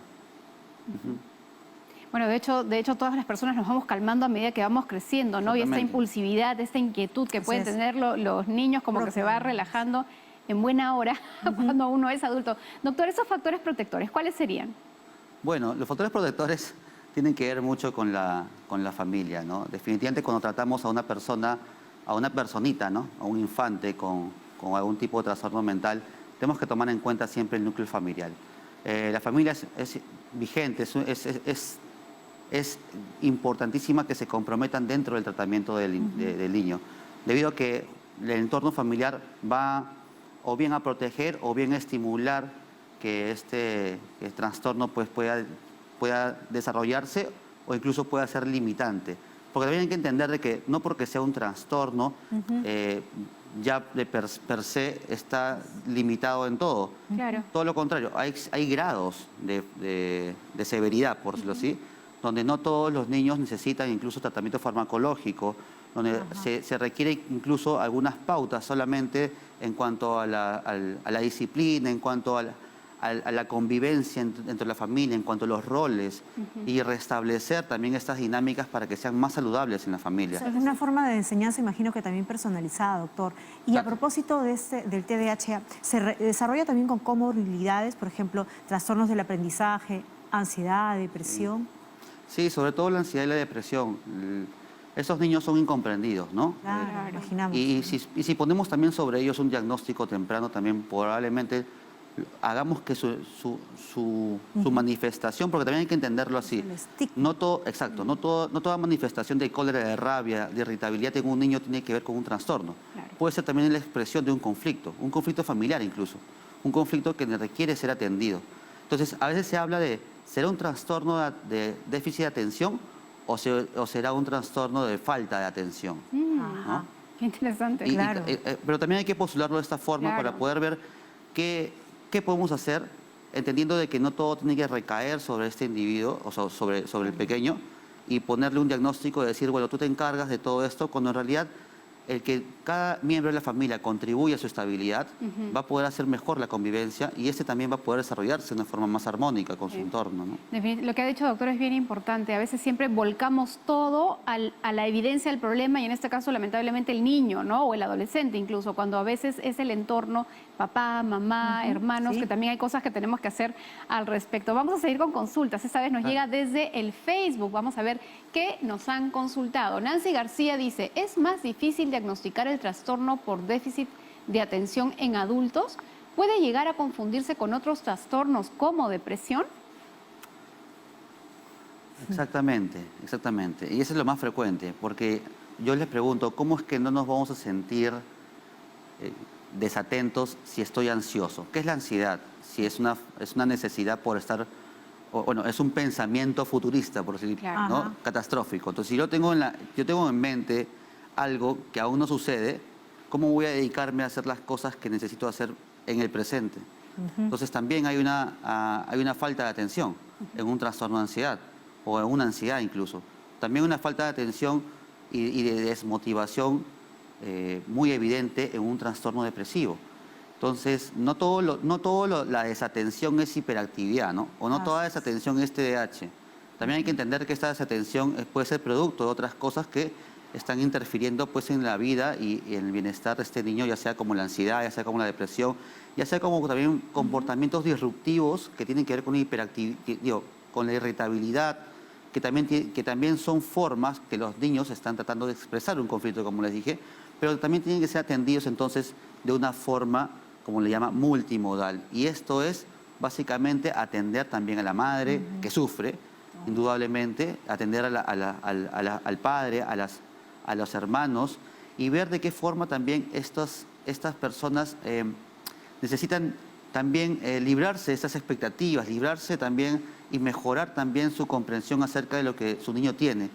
Bueno, de hecho, todas las personas nos vamos calmando a medida que vamos creciendo, ¿no? Y esta impulsividad, esta inquietud que pueden tener los niños, como que se va relajando en buena hora cuando uno es adulto. Doctor, esos factores protectores, ¿cuáles serían? Bueno, los factores protectores tienen que ver mucho con la familia, ¿no? Definitivamente cuando tratamos a una persona, a una personita, ¿no?, a un infante con algún tipo de trastorno mental, tenemos que tomar en cuenta siempre el núcleo familiar. La familia es vigente, es importantísima que se comprometan dentro del tratamiento del niño, debido a que el entorno familiar va o bien a proteger o bien a estimular que este trastorno pues pueda desarrollarse o incluso pueda ser limitante. Porque también hay que entender de que no porque sea un trastorno ya de per se está limitado en todo. Claro. Todo lo contrario, hay grados de severidad, por decirlo así, donde no todos los niños necesitan incluso tratamiento farmacológico, donde se requiere incluso algunas pautas solamente en cuanto a la disciplina, en cuanto a la convivencia dentro de la familia, en cuanto a los roles, y restablecer también estas dinámicas para que sean más saludables en la familia. Es una forma de enseñanza, imagino que también personalizada, doctor. Y a propósito del TDAH, ¿se desarrolla también con comorbilidades, por ejemplo, trastornos del aprendizaje, ansiedad, depresión? Sí, sobre todo la ansiedad y la depresión. esos niños son incomprendidos, ¿no? Claro, imaginamos. Y si ponemos también sobre ellos un diagnóstico temprano, también probablemente hagamos que su manifestación, porque también hay que entenderlo así. El estigma. No todo, exacto, no toda manifestación de cólera, de rabia, de irritabilidad en un niño tiene que ver con un trastorno. Claro. Puede ser también la expresión de un conflicto familiar incluso, un conflicto que requiere ser atendido. Entonces, a veces se habla de, ¿será un trastorno de déficit de atención o será un trastorno de falta de atención? Ajá. Qué interesante. Claro. Pero también hay que postularlo de esta forma Claro. para poder ver qué podemos hacer, entendiendo de que no todo tiene que recaer sobre este individuo, o sea, sobre el pequeño, y ponerle un diagnóstico de decir, bueno, tú te encargas de todo esto, cuando en realidad el que cada miembro de la familia contribuya a su estabilidad, va a poder hacer mejor la convivencia y también va a poder desarrollarse de una forma más armónica con su entorno, ¿no? Lo que ha dicho, doctor, es bien importante. A veces siempre volcamos todo a la evidencia del problema y en este caso, lamentablemente, el niño, ¿no? O el adolescente incluso, cuando a veces es el entorno, papá, mamá, hermanos, sí. que también hay cosas que tenemos que hacer al respecto. Vamos a seguir con consultas. Esta vez nos llega desde el Facebook. Vamos a ver qué nos han consultado. Nancy García dice, ¿es más difícil diagnosticar el trastorno por déficit de atención en adultos? ¿Puede llegar a confundirse con otros trastornos como depresión? Exactamente. Y eso es lo más frecuente, porque yo les pregunto, ¿cómo es que no nos vamos a sentir desatentos si estoy ansioso? ¿Qué es la ansiedad? Si es una necesidad por estar, bueno, es un pensamiento futurista, por decir, Claro. ¿no? Catastrófico. Entonces, si yo tengo en mente algo que aún no sucede, ¿cómo voy a dedicarme a hacer las cosas que necesito hacer en el presente? Entonces también hay una falta de atención en un trastorno de ansiedad o en una ansiedad incluso. También una falta de atención y de desmotivación muy evidente en un trastorno depresivo. Entonces, no todo la desatención es hiperactividad, ¿no? O no toda desatención es TDAH. También hay que entender que esta desatención puede ser producto de otras cosas que están interfiriendo pues en la vida y en el bienestar de este niño, ya sea como la ansiedad, ya sea como la depresión, ya sea como también comportamientos disruptivos que tienen que ver con la irritabilidad, que también son formas que los niños están tratando de expresar un conflicto, como les dije, pero también tienen que ser atendidos entonces de una forma, como le llama, multimodal. Y esto es básicamente atender también a la madre que sufre, indudablemente, atender al padre, a los hermanos y ver de qué forma también estas personas necesitan también librarse de esas expectativas, librarse también y mejorar también su comprensión acerca de lo que su niño tiene.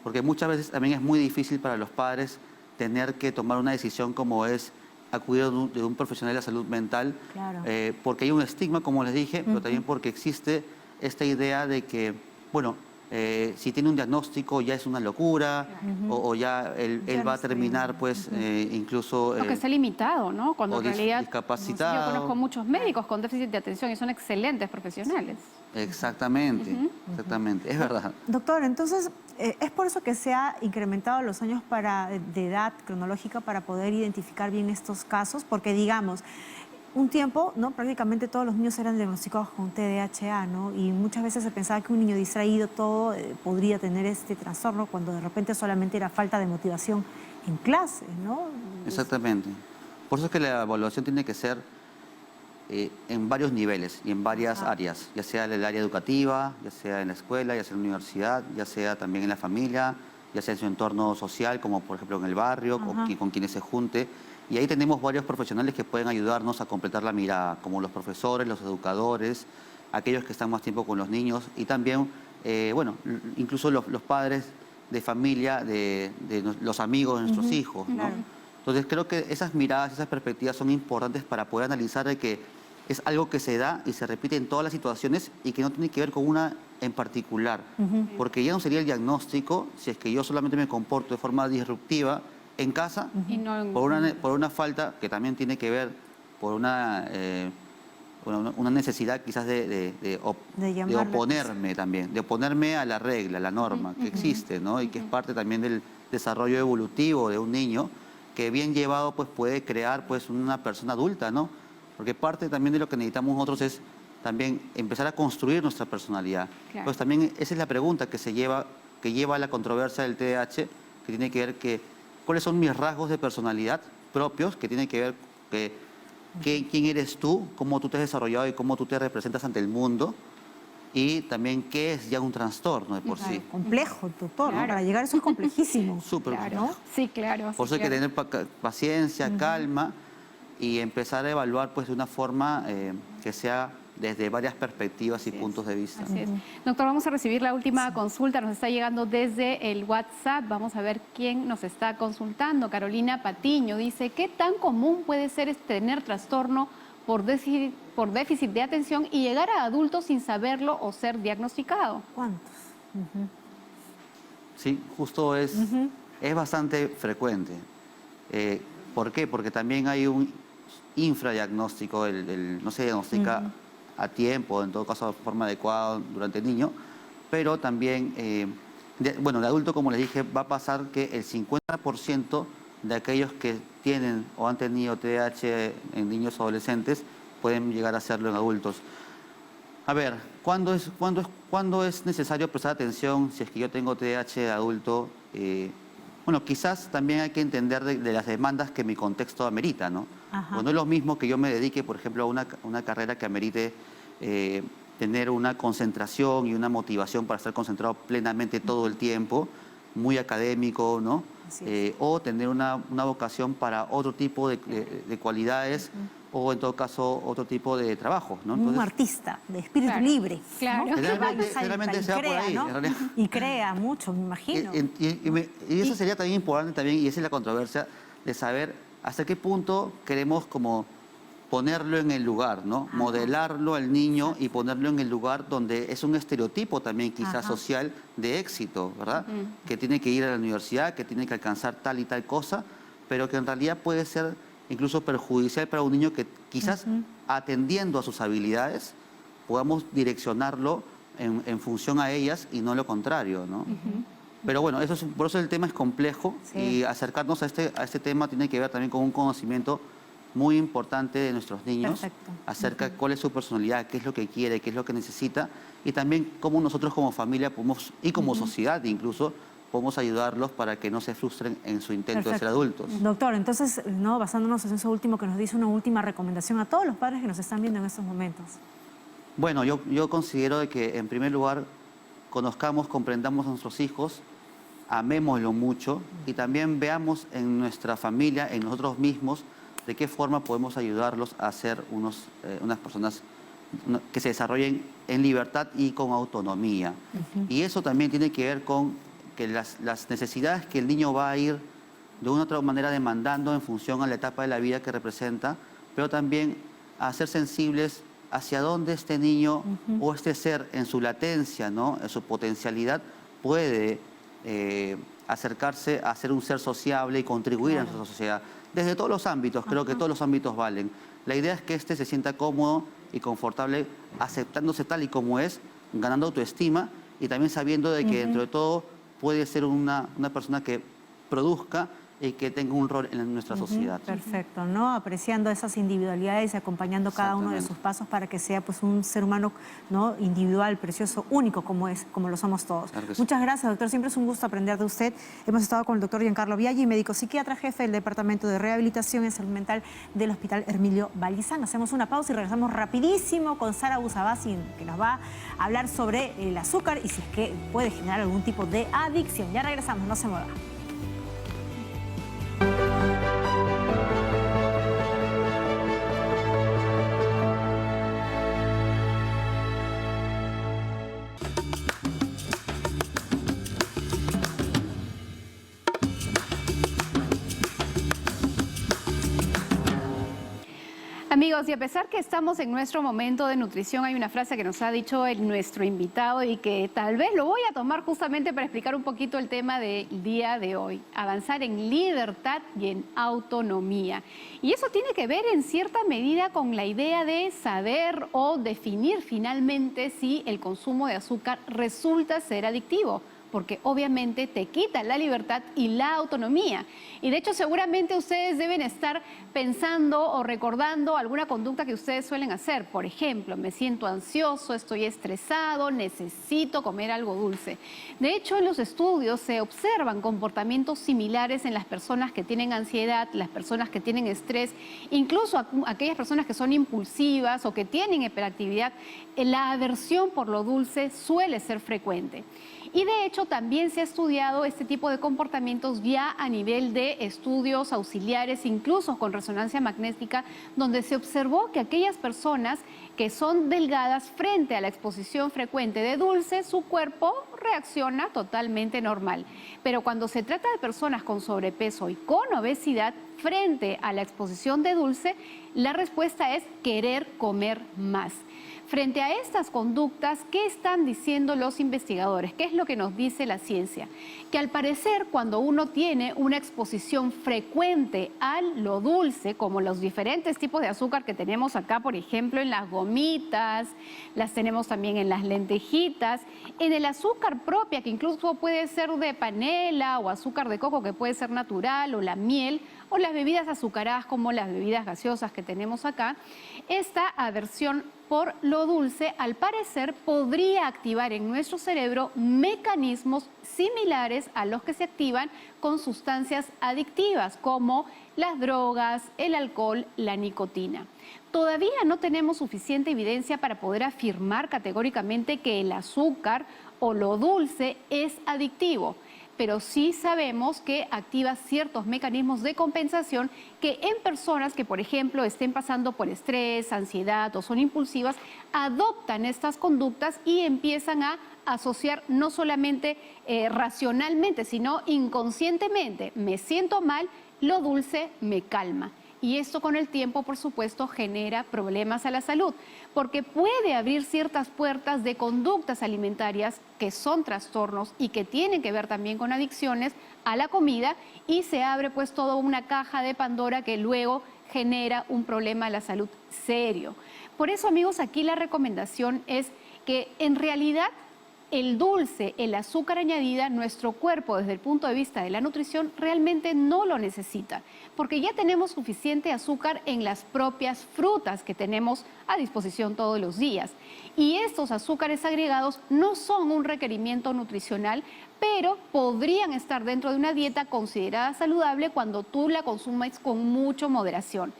Porque muchas veces también es muy difícil para los padres tener que tomar una decisión como es acudir de un profesional de la salud mental, Claro. Porque hay un estigma, como les dije, pero también porque existe esta idea de que, bueno, si tiene un diagnóstico ya es una locura, o ya él va a terminar pues incluso... Lo que está limitado, ¿no? Cuando o en realidad discapacitado. yo conozco muchos médicos con déficit de atención y son excelentes profesionales. Exactamente, es verdad. Doctor, entonces, ¿es por eso que se ha incrementado los años de edad cronológica para poder identificar bien estos casos? Porque, digamos, un tiempo, ¿no? Prácticamente todos los niños eran diagnosticados con TDAH, ¿no? Y muchas veces se pensaba que un niño distraído podría tener este trastorno cuando de repente solamente era falta de motivación en clase, ¿no? Exactamente. Por eso es que la evaluación tiene que ser en varios niveles y en varias áreas, ya sea en el área educativa, ya sea en la escuela, ya sea en la universidad, ya sea también en la familia, ya sea en su entorno social, como por ejemplo en el barrio, con quienes se junte. Y ahí tenemos varios profesionales que pueden ayudarnos a completar la mirada, como los profesores, los educadores, aquellos que están más tiempo con los niños y también, bueno, incluso los padres de familia, de los amigos de nuestros hijos, ¿no? Claro. Entonces creo que esas miradas, esas perspectivas son importantes para poder analizar de que es algo que se da y se repite en todas las situaciones y que no tiene que ver con una en particular, porque ya no sería el diagnóstico si es que yo solamente me comporto de forma disruptiva en casa por una falta que también tiene que ver por una necesidad quizás de oponerme también, de oponerme a la regla, a la norma que existe, ¿no? Y que es parte también del desarrollo evolutivo de un niño que bien llevado pues puede crear pues una persona adulta, ¿no? Porque parte también de lo que necesitamos nosotros es también empezar a construir nuestra personalidad. Claro. Pues también esa es la pregunta que lleva a la controversia del TDAH, que tiene que ver que cuáles son mis rasgos de personalidad propios, que tiene que ver quién eres tú, cómo tú te has desarrollado y cómo tú te representas ante el mundo, y también qué es ya un trastorno de por sí. Complejo, doctor, ¿no? Para llegar a eso es complejísimo. Súper Claro. Sí, claro. Por eso hay que tener paciencia, calma y empezar a evaluar pues de una forma que sea desde varias perspectivas y puntos de vista. Así es. Doctor, vamos a recibir la última consulta. Nos está llegando desde el WhatsApp. Vamos a ver quién nos está consultando. Carolina Patiño dice, ¿qué tan común puede ser tener trastorno por déficit de atención y llegar a adultos sin saberlo o ser diagnosticado? ¿Cuántos? Sí, justo es bastante frecuente. ¿Por qué? Porque también hay un infradiagnóstico, no se diagnostica a tiempo, en todo caso de forma adecuada durante el niño, pero también, bueno, el adulto, como les dije, va a pasar que el 50% de aquellos que tienen o han tenido TDAH en niños o adolescentes pueden llegar a hacerlo en adultos. A ver, ¿cuándo es necesario prestar atención si es que yo tengo TDAH de adulto? Bueno, quizás también hay que entender de las demandas que mi contexto amerita, ¿no? Pues no es lo mismo que yo me dedique, por ejemplo, a una carrera que amerite tener una concentración y una motivación para estar concentrado plenamente todo el tiempo, muy académico, ¿no? O tener una vocación para otro tipo de cualidades o en todo caso otro tipo de trabajo, ¿no? Entonces, un artista de espíritu libre. Claro. ¿no? Generalmente se va por ahí, ¿no? en realidad. Y crea mucho, me imagino. Y eso sería también importante también, y esa es la controversia, de saber hasta qué punto queremos como ponerlo en el lugar, ¿no? Modelarlo al niño y ponerlo en el lugar donde es un estereotipo también quizás social de éxito, ¿verdad? Que tiene que ir a la universidad, que tiene que alcanzar tal y tal cosa, pero que en realidad puede ser incluso perjudicial para un niño que quizás atendiendo a sus habilidades podamos direccionarlo en función a ellas y no lo contrario, ¿no? Pero bueno, por eso el tema es complejo y acercarnos a este tema tiene que ver también con un conocimiento muy importante de nuestros niños acerca de cuál es su personalidad, qué es lo que quiere, qué es lo que necesita y también cómo nosotros como familia podemos, y como sociedad incluso, podemos ayudarlos para que no se frustren en su intento de ser adultos. Doctor, entonces, ¿no? Basándonos en eso último que nos dice, una última recomendación a todos los padres que nos están viendo en estos momentos. Bueno, yo considero de que en primer lugar conozcamos, comprendamos a nuestros hijos, amémoslo mucho y también veamos en nuestra familia, en nosotros mismos, de qué forma podemos ayudarlos a ser unas personas que se desarrollen en libertad y con autonomía. Y eso también tiene que ver con que las necesidades que el niño va a ir de una u otra manera demandando en función a la etapa de la vida que representa, pero también a ser sensibles hacia dónde este niño o este ser en su latencia, ¿no? En su potencialidad puede acercarse a ser un ser sociable y contribuir a nuestra sociedad. Desde todos los ámbitos, creo que todos los ámbitos valen. La idea es que este se sienta cómodo y confortable, aceptándose tal y como es, ganando autoestima y también sabiendo de que dentro de todo puede ser una persona que produzca y que tenga un rol en nuestra sociedad. Perfecto, ¿no? Apreciando esas individualidades y acompañando cada uno de sus pasos para que sea pues un ser humano, ¿no? Individual, precioso, único como lo somos todos. Claro que Muchas gracias, doctor. Siempre es un gusto aprender de usted. Hemos estado con el doctor Giancarlo Biaggi, médico psiquiatra, jefe del Departamento de Rehabilitación y Salud Mental del Hospital Hermilio Balizán. Hacemos una pausa y regresamos rapidísimo con Sara Busabasi, que nos va a hablar sobre el azúcar y si es que puede generar algún tipo de adicción. Ya regresamos, no se mueva. Amigos, y a pesar que estamos en nuestro momento de nutrición, hay una frase que nos ha dicho nuestro invitado y que tal vez lo voy a tomar justamente para explicar un poquito el tema del día de hoy. Avanzar en libertad y en autonomía. Y eso tiene que ver en cierta medida con la idea de saber o definir finalmente si el consumo de azúcar resulta ser adictivo. porque obviamente te quita la libertad y la autonomía. Y de hecho seguramente ustedes deben estar pensando o recordando alguna conducta que ustedes suelen hacer. Por ejemplo, me siento ansioso, estoy estresado, necesito comer algo dulce. De hecho, en los estudios se observan comportamientos similares en las personas que tienen ansiedad, las personas que tienen estrés, incluso aquellas personas que son impulsivas o que tienen hiperactividad. La aversión por lo dulce suele ser frecuente. Y de hecho también se ha estudiado este tipo de comportamientos ya a nivel de estudios auxiliares, incluso con resonancia magnética, donde se observó que aquellas personas que son delgadas frente a la exposición frecuente de dulce, su cuerpo reacciona totalmente normal. Pero cuando se trata de personas con sobrepeso y con obesidad, frente a la exposición de dulce, la respuesta es querer comer más. Frente a estas conductas, ¿qué están diciendo los investigadores? ¿Qué es lo que nos dice la ciencia? Que al parecer, cuando uno tiene una exposición frecuente a lo dulce, como los diferentes tipos de azúcar que tenemos acá, por ejemplo, en las gomitas, las tenemos también en las lentejitas, en el azúcar propia, que incluso puede ser de panela o azúcar de coco, que puede ser natural, o la miel, o las bebidas azucaradas como las bebidas gaseosas que tenemos acá, esta aversión por lo dulce, al parecer, podría activar en nuestro cerebro mecanismos similares a los que se activan con sustancias adictivas, como las drogas, el alcohol, la nicotina. Todavía no tenemos suficiente evidencia para poder afirmar categóricamente que el azúcar o lo dulce es adictivo, pero sí sabemos que activa ciertos mecanismos de compensación que en personas que, por ejemplo, estén pasando por estrés, ansiedad o son impulsivas, adoptan estas conductas y empiezan a asociar no solamente racionalmente, sino inconscientemente. Me siento mal, lo dulce me calma. Y esto con el tiempo, por supuesto, genera problemas a la salud, porque puede abrir ciertas puertas de conductas alimentarias que son trastornos y que tienen que ver también con adicciones a la comida, y se abre pues toda una caja de Pandora que luego genera un problema a la salud serio. Por eso, amigos, aquí la recomendación es que en realidad el dulce, el azúcar añadida, nuestro cuerpo desde el punto de vista de la nutrición realmente no lo necesita, porque ya tenemos suficiente azúcar en las propias frutas que tenemos a disposición todos los días. Y estos azúcares agregados no son un requerimiento nutricional, pero podrían estar dentro de una dieta considerada saludable cuando tú la consumes con mucha moderación.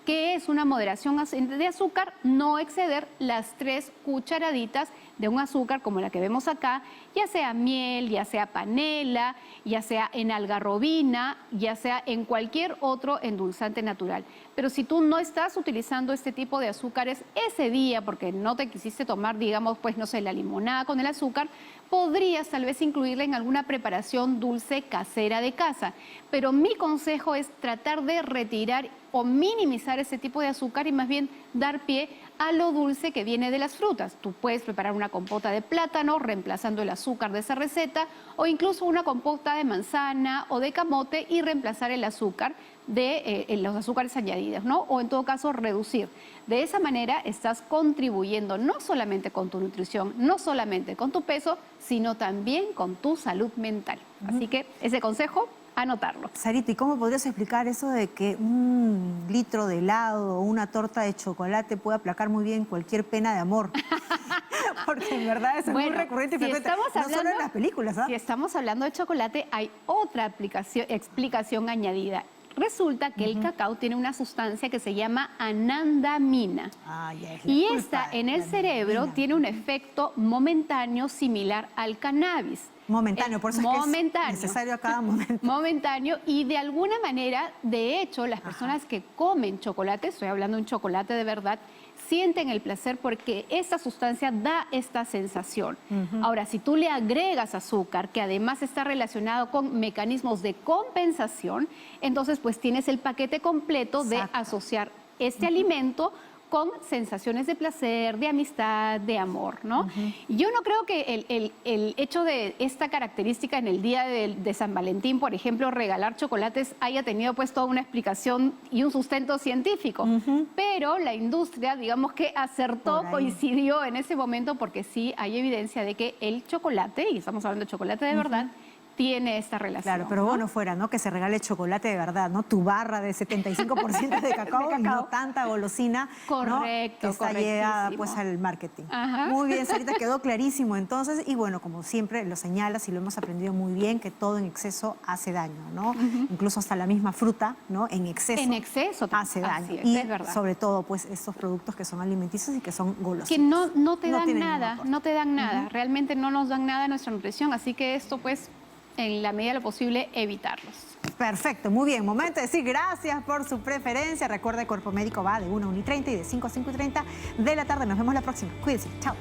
¿Qué es una moderación de azúcar? No exceder las 3 cucharaditas de un azúcar como la que vemos acá, ya sea miel, ya sea panela, ya sea en algarrobina, ya sea en cualquier otro endulzante natural. Pero si tú no estás utilizando este tipo de azúcares ese día porque no te quisiste tomar, digamos, pues no sé, la limonada con el azúcar, podrías tal vez incluirla en alguna preparación dulce casera de casa. Pero mi consejo es tratar de retirar o minimizar ese tipo de azúcar y más bien dar pie a lo dulce que viene de las frutas. Tú puedes preparar una compota de plátano reemplazando el azúcar de esa receta, o incluso una compota de manzana o de camote y reemplazar el azúcar de los azúcares añadidos, ¿no? O en todo caso reducir. De esa manera estás contribuyendo no solamente con tu nutrición, no solamente con tu peso, sino también con tu salud mental. Así que ese consejo, anotarlo. Sarita, ¿y cómo podrías explicar eso de que un litro de helado o una torta de chocolate puede aplacar muy bien cualquier pena de amor? Porque en verdad eso es muy recurrente y frecuente, no solo en las películas, ¿ah? Si estamos hablando de chocolate, hay otra explicación añadida. Resulta que el cacao tiene una sustancia que se llama anandamina. Y esta en el cerebro tiene un efecto momentáneo similar al cannabis. Momentáneo, por eso es que es necesario a cada momento. Momentáneo, y de alguna manera, de hecho, las personas que comen chocolate, estoy hablando de un chocolate de verdad, sienten el placer porque esta sustancia da esta sensación. Ahora, si tú le agregas azúcar, que además está relacionado con mecanismos de compensación, entonces pues tienes el paquete completo de asociar este alimento con sensaciones de placer, de amistad, de amor, ¿no? Yo no creo que el hecho de esta característica en el día de San Valentín, por ejemplo, regalar chocolates, haya tenido pues toda una explicación y un sustento científico. Pero la industria, digamos que acertó, coincidió en ese momento, porque sí hay evidencia de que el chocolate, y estamos hablando de chocolate de verdad, tiene esta relación. Claro, pero ¿no? bueno fuera, ¿no? Que se regale chocolate de verdad, ¿no? Tu barra de 75% de cacao, y no tanta golosina, ¿no? Correcto, Que está llegada pues al marketing. Muy bien, Sarita, quedó clarísimo entonces. Y bueno, como siempre lo señalas y lo hemos aprendido muy bien, que todo en exceso hace daño, ¿no? Incluso hasta la misma fruta, ¿no? En exceso hace daño. Es verdad. Sobre todo pues estos productos que son alimenticios y que son golosinas. Que no te dan tienen nada, ningún no te dan nada. Realmente no nos dan nada a nuestra nutrición, así que esto pues en la medida de lo posible evitarlos. Perfecto, muy bien. Momento de decir gracias por su preferencia. Recuerda, el Cuerpo Médico va de 1 a 1:30 y de 5 a 5:30 de la tarde. Nos vemos la próxima. Cuídense. Chao.